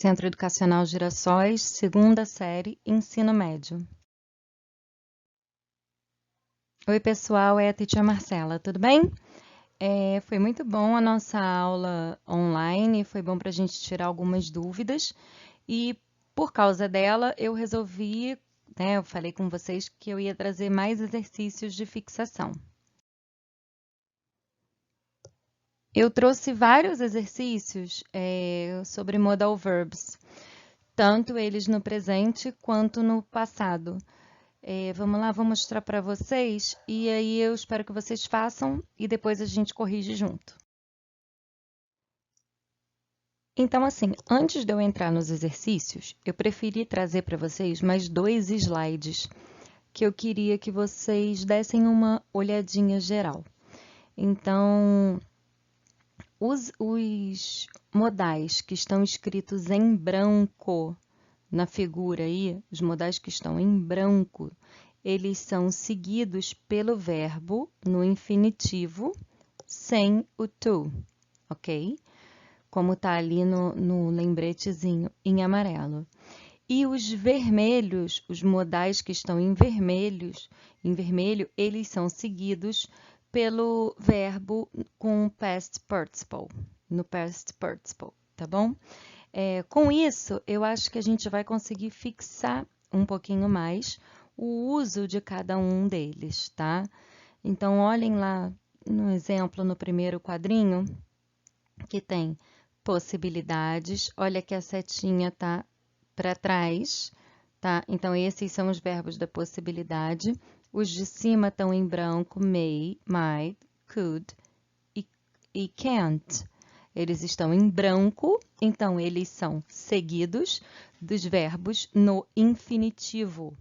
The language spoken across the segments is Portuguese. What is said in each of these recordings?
Centro Educacional Girassóis, segunda série, ensino médio. Oi, pessoal, é a Teacher Marcela, tudo bem? Foi muito bom a nossa aula online, foi bom para a gente tirar algumas dúvidas e por causa dela eu resolvi, eu falei com vocês que eu ia trazer mais exercícios de fixação. Eu trouxe vários exercícios sobre modal verbs, tanto eles no presente quanto no passado. Vamos lá, vou mostrar para vocês e aí eu espero que vocês façam e depois a gente corrige junto. Então, assim, antes de eu entrar nos exercícios, eu preferi trazer para vocês mais 2 slides que eu queria que vocês dessem uma olhadinha geral. Então, os modais que estão escritos em branco na figura aí, os modais que estão em branco, eles são seguidos pelo verbo no infinitivo sem o to, ok? Como está ali no lembretezinho em amarelo. E os vermelhos, os modais que estão em vermelho, eles são seguidos pelo verbo com past participle, no past participle, tá bom? Com isso, eu acho que a gente vai conseguir fixar um pouquinho mais o uso de cada um deles, tá? Então, olhem lá no exemplo, no primeiro quadrinho, que tem possibilidades. Olha que a setinha tá para trás, tá? Então, esses são os verbos da possibilidade. Os de cima estão em branco, may, might, could e can't. Eles estão em branco, então eles são seguidos dos verbos no infinitivo,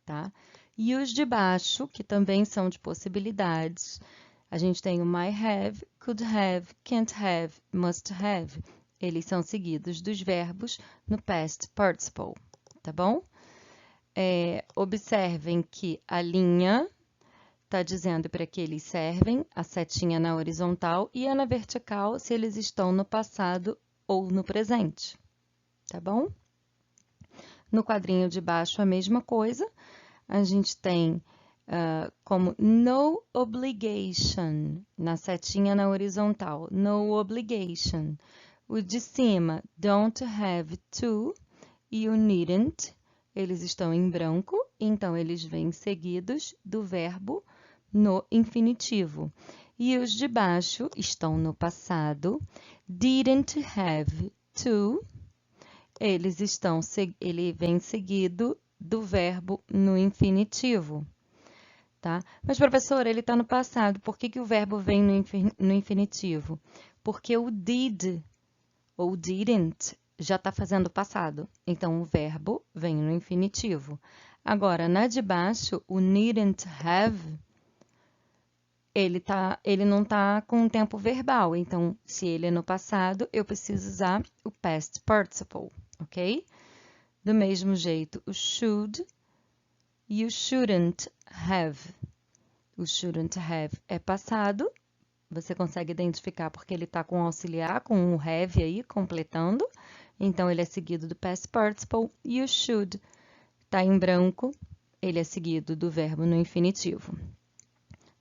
tá? E os de baixo, que também são de possibilidades, a gente tem o might have, could have, can't have, must have. Eles são seguidos dos verbos no past participle, tá bom? Observem que a linha está dizendo para que eles servem, a setinha na horizontal e a na vertical se eles estão no passado ou no presente, tá bom? No quadrinho de baixo a mesma coisa, a gente tem como no obligation, na setinha na horizontal, no obligation. O de cima, don't have to, e o needn't, eles estão em branco, então eles vêm seguidos do verbo no infinitivo. E os de baixo estão no passado. Didn't have to. Ele vem seguido do verbo no infinitivo. Tá? Mas, professora, ele está no passado. Por que o verbo vem no infinitivo? Porque o did ou didn't já está fazendo passado. Então, o verbo vem no infinitivo. Agora, na de baixo, o needn't have, ele não está com o tempo verbal. Então, se ele é no passado, eu preciso usar o past participle, ok? Do mesmo jeito, o should e o shouldn't have. O shouldn't have é passado. Você consegue identificar porque ele está com o auxiliar, com o have aí, completando. Então, ele é seguido do past participle. E o should está em branco, ele é seguido do verbo no infinitivo.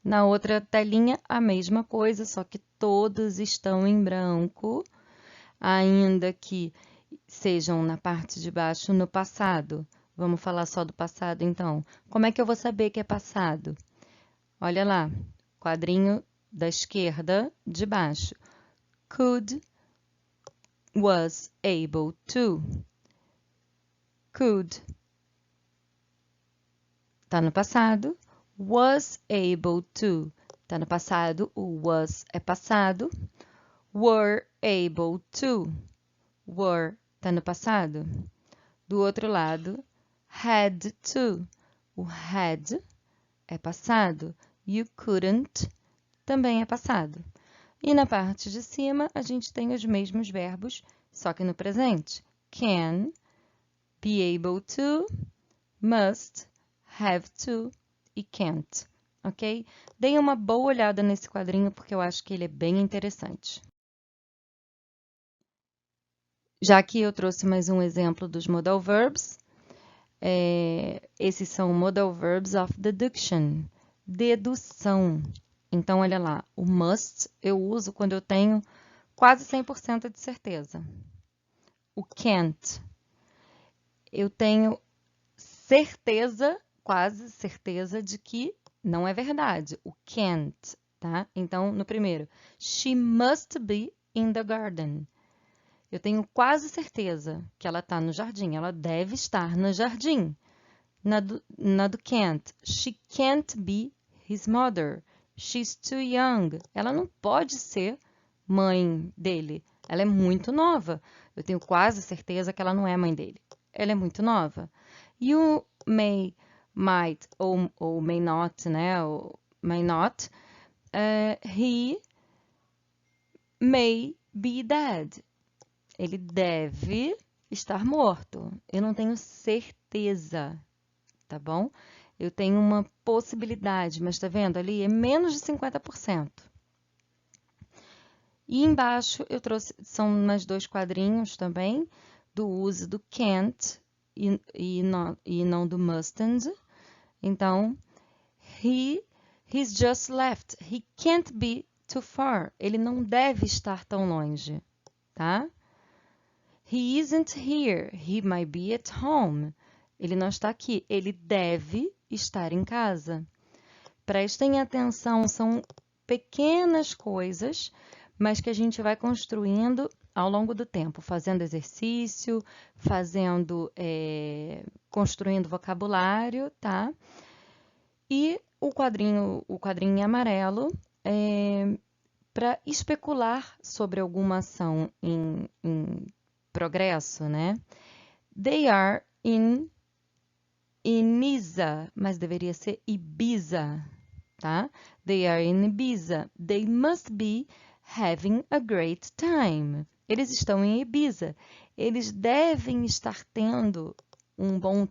Na outra telinha, a mesma coisa, só que todos estão em branco, ainda que sejam na parte de baixo no passado. Vamos falar só do passado, então. Como é que eu vou saber que é passado? Olha lá, quadrinho da esquerda de baixo. Could, was able to. Could está no passado. Was able to está no passado. O was é passado. Were able to. Were está no passado. Do outro lado, had to. O had é passado. You couldn't também é passado. E na parte de cima, a gente tem os mesmos verbos, só que no presente. Can, be able to, must, have to e can't, ok? Deem uma boa olhada nesse quadrinho, porque eu acho que ele é bem interessante. Já aqui eu trouxe mais um exemplo dos modal verbs. Esses são modal verbs of deduction, dedução. Então, olha lá, o must eu uso quando eu tenho quase 100% de certeza. O can't, eu tenho certeza, quase certeza de que não é verdade. O can't, tá? Então, no primeiro, she must be in the garden. Eu tenho quase certeza que ela está no jardim. Ela deve estar no jardim. Na do can't. She can't be his mother. She's too young. Ela não pode ser mãe dele. Ela é muito nova. Eu tenho quase certeza que ela não é mãe dele. Ela é muito nova. E o may, might ou may not, né? Ou may not. He may be dead. Ele deve estar morto. Eu não tenho certeza, tá bom? Eu tenho uma possibilidade, mas tá vendo ali? É menos de 50%. E embaixo eu trouxe, são mais dois quadrinhos também, do uso do can't e não do mustn't. Então, he's just left. He can't be too far. Ele não deve estar tão longe, tá? He isn't here. He might be at home. Ele não está aqui. Ele deve estar em casa. Prestem atenção, são pequenas coisas, mas que a gente vai construindo ao longo do tempo, fazendo exercício, construindo vocabulário, tá? E o quadrinho em amarelo para especular sobre alguma ação em progresso, né? They are in Ibiza, mas deveria ser Ibiza, tá? They are in Ibiza. They must be having a great time. Eles estão em Ibiza. Eles devem estar tendo um bom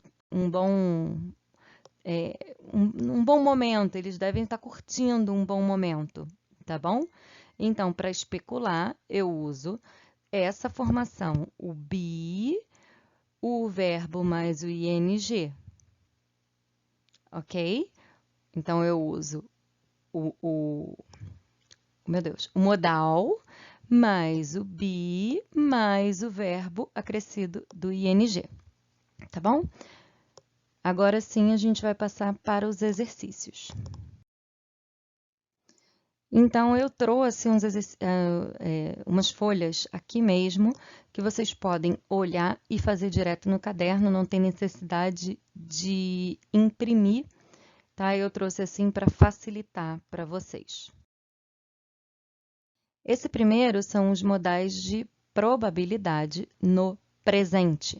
momento. Eles devem estar curtindo um bom momento, tá bom? Então, para especular, eu uso essa formação, o be, o verbo mais o ing, ok? Então, eu uso o modal mais o be mais o verbo acrescido do ing, tá bom? Agora sim, a gente vai passar para os exercícios. Então, eu trouxe umas folhas aqui mesmo, que vocês podem olhar e fazer direto no caderno, não tem necessidade de imprimir, tá? Eu trouxe assim para facilitar para vocês. Esse primeiro são os modais de probabilidade no presente.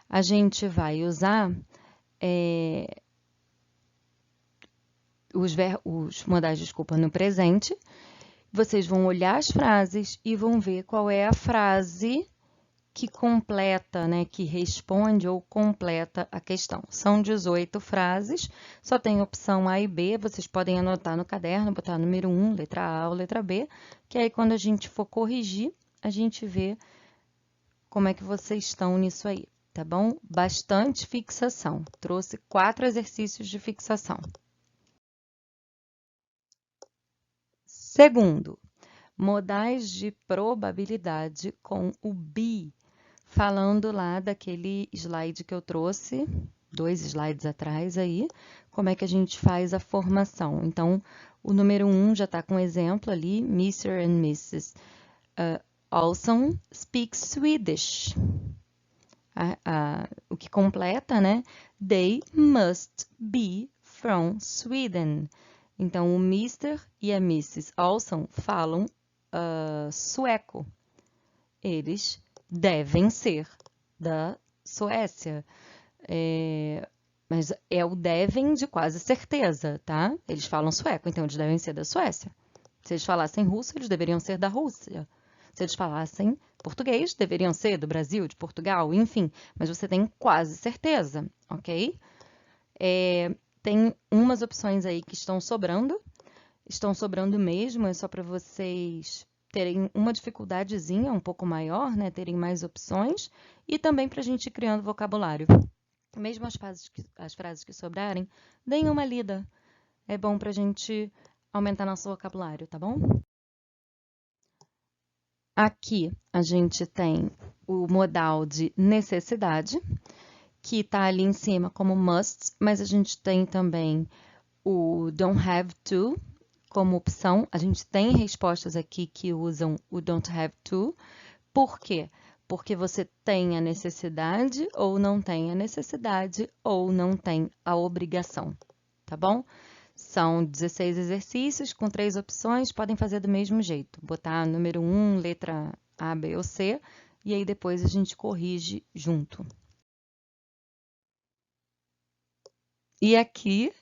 A gente vai usar os modais, desculpa, no presente. Vocês vão olhar as frases e vão ver qual é a frase que completa, né, que responde ou completa a questão. São 18 frases, só tem opção A e B, vocês podem anotar no caderno, botar número 1, letra A ou letra B, que aí quando a gente for corrigir, a gente vê como é que vocês estão nisso aí, tá bom? Bastante fixação. Trouxe 4 exercícios de fixação. Segundo, modais de probabilidade com o be, falando lá daquele slide que eu trouxe, 2 slides atrás aí, como é que a gente faz a formação. Então, o número 1 já está com exemplo ali, Mr. and Mrs. Olson speak Swedish. O que completa, né? They must be from Sweden. Então, o Mr. e a Mrs. Olson falam sueco. Eles devem ser da Suécia. Mas é o devem de quase certeza, tá? Eles falam sueco, então eles devem ser da Suécia. Se eles falassem russo, eles deveriam ser da Rússia. Se eles falassem português, deveriam ser do Brasil, de Portugal, enfim. Mas você tem quase certeza, ok? Tem umas opções aí que estão sobrando mesmo, é só para vocês terem uma dificuldadezinha um pouco maior, né? Terem mais opções, e também para a gente ir criando vocabulário. Mesmo as frases que sobrarem, deem uma lida. É bom para a gente aumentar nosso vocabulário, tá bom? Aqui a gente tem o modal de necessidade, que está ali em cima como must, mas a gente tem também o don't have to como opção. A gente tem respostas aqui que usam o don't have to. Por quê? Porque você tem a necessidade ou não tem a necessidade ou não tem a obrigação, tá bom? São 16 exercícios com 3 opções, podem fazer do mesmo jeito. Botar número 1, letra A, B ou C, e aí depois a gente corrige junto. E aqui,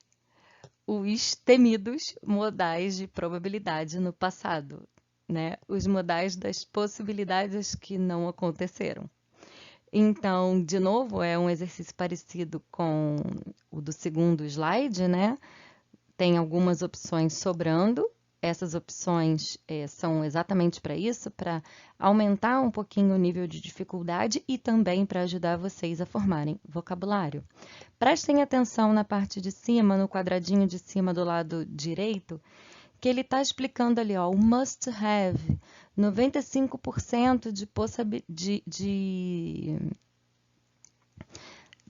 os temidos modais de probabilidade no passado, né? Os modais das possibilidades que não aconteceram. Então, de novo, é um exercício parecido com o do segundo slide, né? Tem algumas opções sobrando. Essas opções são exatamente para isso, para aumentar um pouquinho o nível de dificuldade e também para ajudar vocês a formarem vocabulário. Prestem atenção na parte de cima, no quadradinho de cima do lado direito, que ele está explicando ali, ó, o must have, 95%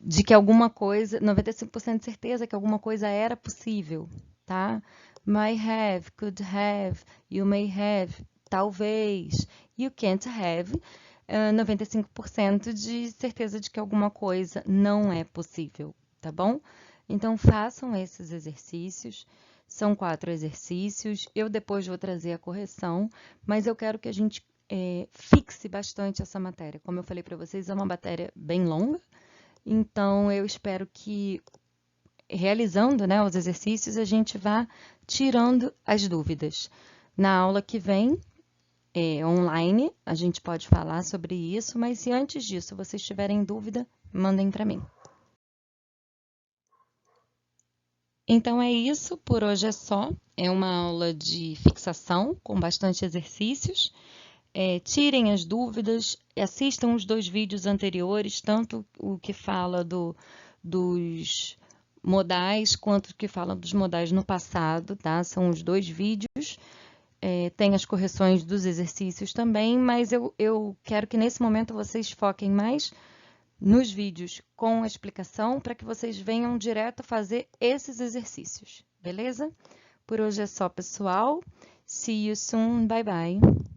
de que alguma coisa, 95% de certeza que alguma coisa era possível, tá? Might have, could have, you may have, talvez, you can't have, 95% de certeza de que alguma coisa não é possível, tá bom? Então, façam esses exercícios. São 4 exercícios. Eu depois vou trazer a correção, mas eu quero que a gente fixe bastante essa matéria. Como eu falei para vocês, é uma matéria bem longa, então eu espero que, realizando, né, os exercícios, a gente vá tirando as dúvidas. Na aula que vem, online, a gente pode falar sobre isso, mas se antes disso vocês tiverem dúvida, mandem para mim. Então é isso, por hoje é só. É uma aula de fixação com bastante exercícios. Tirem as dúvidas, assistam os 2 vídeos anteriores, tanto o que fala dos modais quanto o que fala dos modais no passado, tá? São os 2 vídeos. Tem as correções dos exercícios também, mas eu quero que nesse momento vocês foquem mais nos vídeos com a explicação para que vocês venham direto fazer esses exercícios, beleza? Por hoje é só, pessoal. See you soon. Bye, bye.